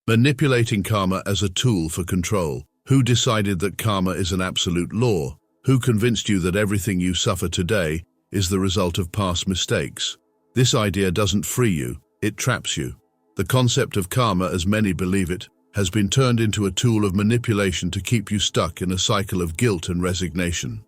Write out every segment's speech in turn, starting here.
Manipulating karma as a tool for control. Who decided that karma is an absolute law? Who convinced you that everything you suffer today is the result of past mistakes? This idea doesn't free you, it traps you. The concept of karma, as many believe it, has been turned into a tool of manipulation to keep you stuck in a cycle of guilt and resignation.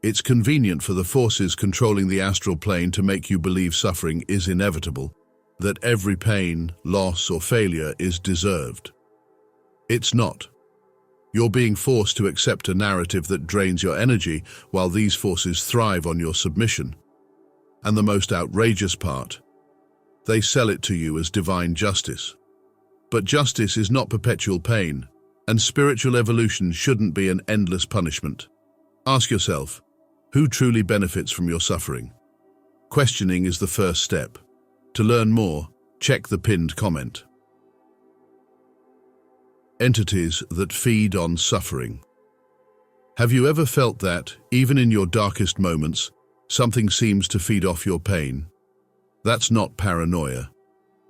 It's convenient for the forces controlling the astral plane to make you believe suffering is inevitable, that every pain, loss, or failure is deserved. It's not. You're being forced to accept a narrative that drains your energy while these forces thrive on your submission. And the most outrageous part, they sell it to you as divine justice. But justice is not perpetual pain, and spiritual evolution shouldn't be an endless punishment. Ask yourself, who truly benefits from your suffering? Questioning is the first step. To learn more, check the pinned comment. Entities that feed on suffering. Have you ever felt that, even in your darkest moments, something seems to feed off your pain? That's not paranoia.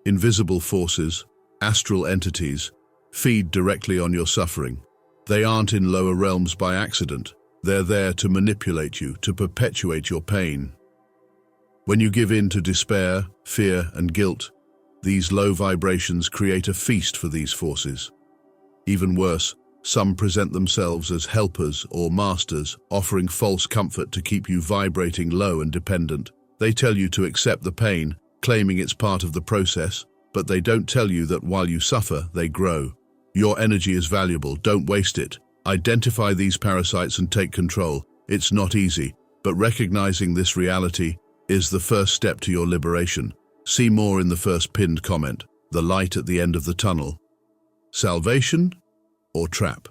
Invisible forces, astral entities, feed directly on your suffering. They aren't in lower realms by accident. They're there to manipulate you, to perpetuate your pain. When you give in to despair, fear, and guilt, these low vibrations create a feast for these forces. Even worse, some present themselves as helpers or masters, offering false comfort to keep you vibrating low and dependent. They tell you to accept the pain, claiming it's part of the process, but they don't tell you that while you suffer, they grow. Your energy is valuable, don't waste it. Identify these parasites and take control. It's not easy, but recognizing this reality is the first step to your liberation. See more in the first pinned comment, the light at the end of the tunnel. Salvation or trap?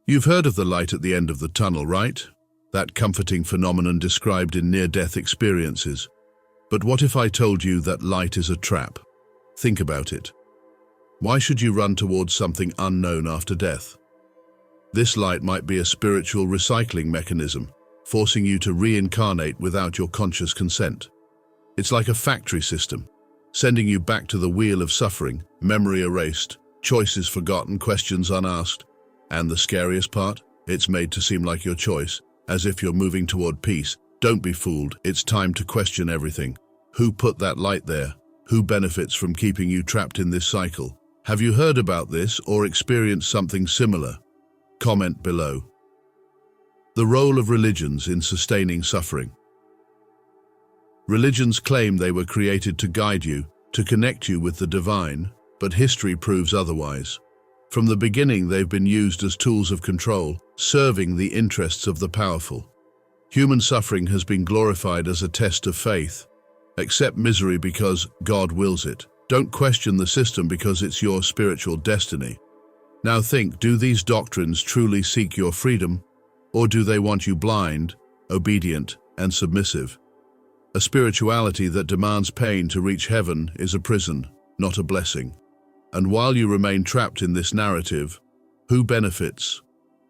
You've heard of the light at the end of the tunnel, right? That comforting phenomenon described in near-death experiences. But what if I told you that light is a trap? Think about it. Why should you run towards something unknown after death? This light might be a spiritual recycling mechanism, forcing you to reincarnate without your conscious consent. It's like a factory system, sending you back to the wheel of suffering, memory erased, choices forgotten, questions unasked. And the scariest part? It's made to seem like your choice, as if you're moving toward peace. Don't be fooled, it's time to question everything. Who put that light there? Who benefits from keeping you trapped in this cycle? Have you heard about this or experienced something similar? Comment below. The role of religions in sustaining suffering. Religions claim they were created to guide you, to connect you with the divine, but history proves otherwise. From the beginning, they've been used as tools of control, serving the interests of the powerful. Human suffering has been glorified as a test of faith. Accept misery because God wills it. Don't question the system because it's your spiritual destiny. Now think, do these doctrines truly seek your freedom, or do they want you blind, obedient, and submissive? A spirituality that demands pain to reach heaven is a prison, not a blessing. And while you remain trapped in this narrative, who benefits?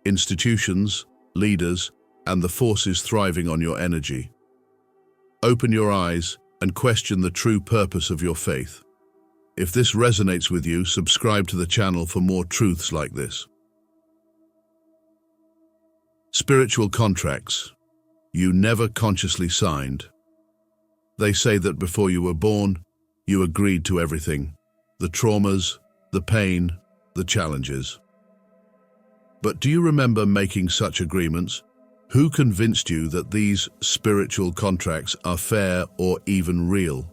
Institutions, leaders, and the forces thriving on your energy. Open your eyes and question the true purpose of your faith. If this resonates with you, subscribe to the channel for more truths like this. Spiritual contracts you never consciously signed. They say that before you were born, you agreed to everything. The traumas, the pain, the challenges. But do you remember making such agreements? Who convinced you that these spiritual contracts are fair or even real?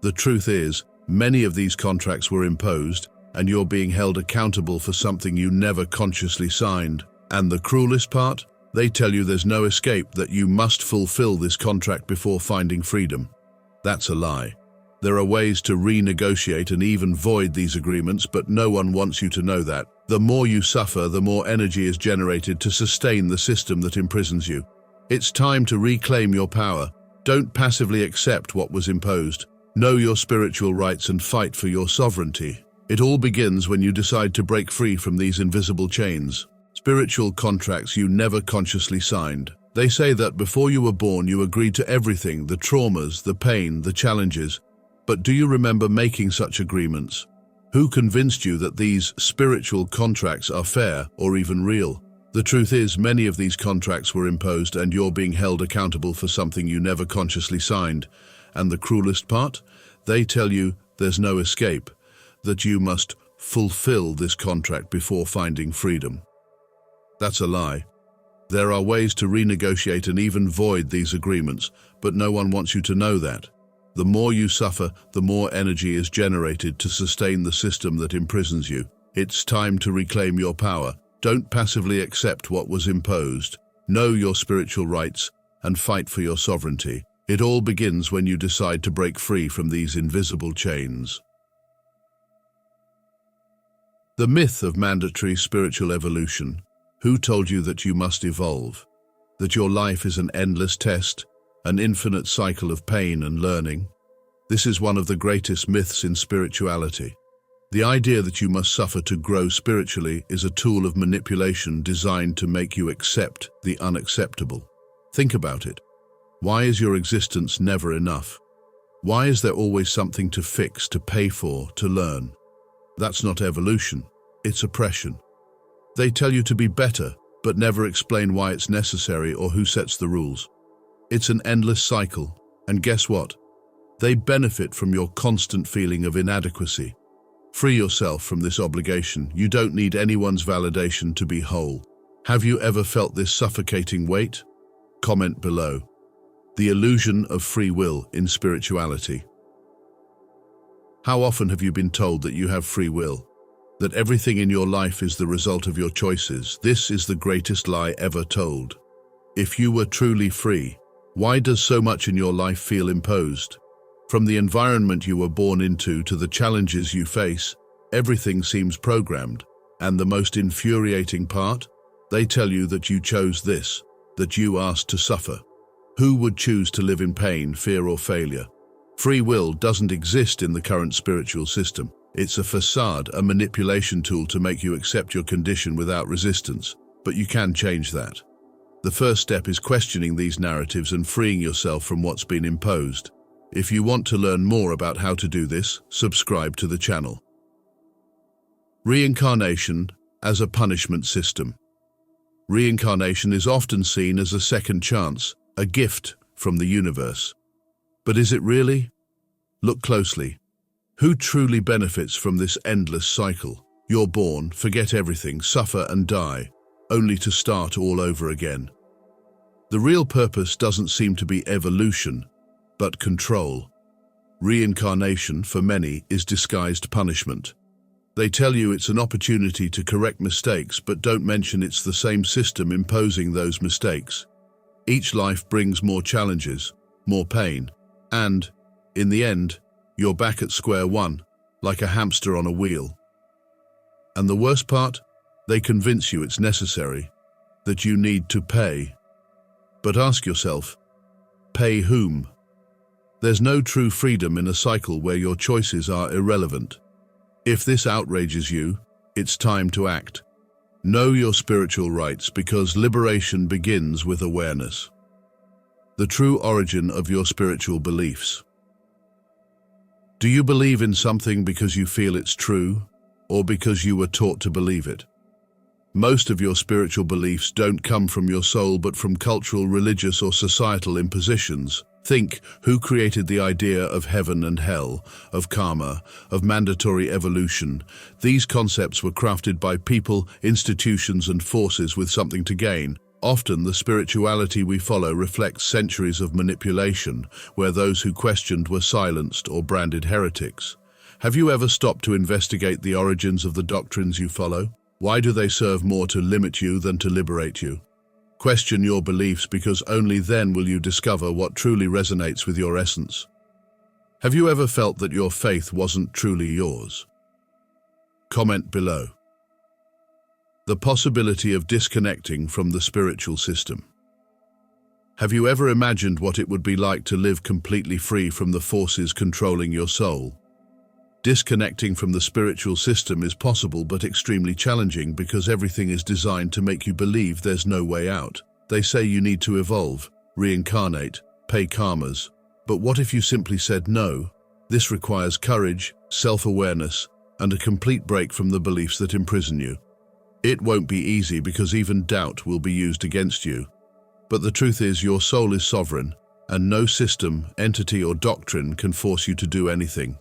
The truth is, many of these contracts were imposed, and you're being held accountable for something you never consciously signed. And the cruelest part? They tell you there's no escape, that you must fulfill this contract before finding freedom. That's a lie. There are ways to renegotiate and even void these agreements, but no one wants you to know that. The more you suffer, the more energy is generated to sustain the system that imprisons you. It's time to reclaim your power. Don't passively accept what was imposed. Know your spiritual rights and fight for your sovereignty. It all begins when you decide to break free from these invisible chains. Spiritual contracts you never consciously signed. They say that before you were born, you agreed to everything, the traumas, the pain, the challenges. But do you remember making such agreements? Who convinced you that these spiritual contracts are fair or even real? The truth is, many of these contracts were imposed and you're being held accountable for something you never consciously signed. And the cruelest part? They tell you there's no escape, that you must fulfill this contract before finding freedom. That's a lie. There are ways to renegotiate and even void these agreements, but no one wants you to know that. The more you suffer, the more energy is generated to sustain the system that imprisons you. It's time to reclaim your power. Don't passively accept what was imposed. Know your spiritual rights and fight for your sovereignty. It all begins when you decide to break free from these invisible chains. The myth of mandatory spiritual evolution. Who told you that you must evolve? That your life is an endless test, an infinite cycle of pain and learning? This is one of the greatest myths in spirituality. The idea that you must suffer to grow spiritually is a tool of manipulation designed to make you accept the unacceptable. Think about it. Why is your existence never enough? Why is there always something to fix, to pay for, to learn? That's not evolution, it's oppression. They tell you to be better, but never explain why it's necessary or who sets the rules. It's an endless cycle, and guess what? They benefit from your constant feeling of inadequacy. Free yourself from this obligation. You don't need anyone's validation to be whole. Have you ever felt this suffocating weight? Comment below. The illusion of free will in spirituality. How often have you been told that you have free will? That everything in your life is the result of your choices? This is the greatest lie ever told. If you were truly free, why does so much in your life feel imposed? From the environment you were born into to the challenges you face, everything seems programmed. And the most infuriating part? They tell you that you chose this, that you asked to suffer. Who would choose to live in pain, fear, or failure? Free will doesn't exist in the current spiritual system. It's a facade, a manipulation tool to make you accept your condition without resistance. But you can change that. The first step is questioning these narratives and freeing yourself from what's been imposed. If you want to learn more about how to do this, subscribe to the channel. Reincarnation as a punishment system. Reincarnation is often seen as a second chance, a gift from the universe. But is it really? Look closely. Who truly benefits from this endless cycle? You're born, forget everything, suffer and die, only to start all over again. The real purpose doesn't seem to be evolution, but control. Reincarnation, for many, is disguised punishment. They tell you it's an opportunity to correct mistakes, but don't mention it's the same system imposing those mistakes. Each life brings more challenges, more pain, and, in the end, you're back at square one, like a hamster on a wheel. And the worst part? They convince you it's necessary, that you need to pay. But ask yourself, pay whom? There's no true freedom in a cycle where your choices are irrelevant. If this outrages you, it's time to act. Know your spiritual rights, because liberation begins with awareness. The true origin of your spiritual beliefs. Do you believe in something because you feel it's true, or because you were taught to believe it? Most of your spiritual beliefs don't come from your soul but from cultural, religious, or societal impositions. Think, who created the idea of heaven and hell, of karma, of mandatory evolution? These concepts were crafted by people, institutions, and forces with something to gain. Often the spirituality we follow reflects centuries of manipulation, where those who questioned were silenced or branded heretics. Have you ever stopped to investigate the origins of the doctrines you follow? Why do they serve more to limit you than to liberate you? Question your beliefs, because only then will you discover what truly resonates with your essence. Have you ever felt that your faith wasn't truly yours? Comment below. The possibility of disconnecting from the spiritual system. Have you ever imagined what it would be like to live completely free from the forces controlling your soul? Disconnecting from the spiritual system is possible but extremely challenging, because everything is designed to make you believe there's no way out. They say you need to evolve, reincarnate, pay karmas. But what if you simply said no? This requires courage, self-awareness, and a complete break from the beliefs that imprison you. It won't be easy because even doubt will be used against you. But the truth is your soul is sovereign, and no system, entity, or doctrine can force you to do anything.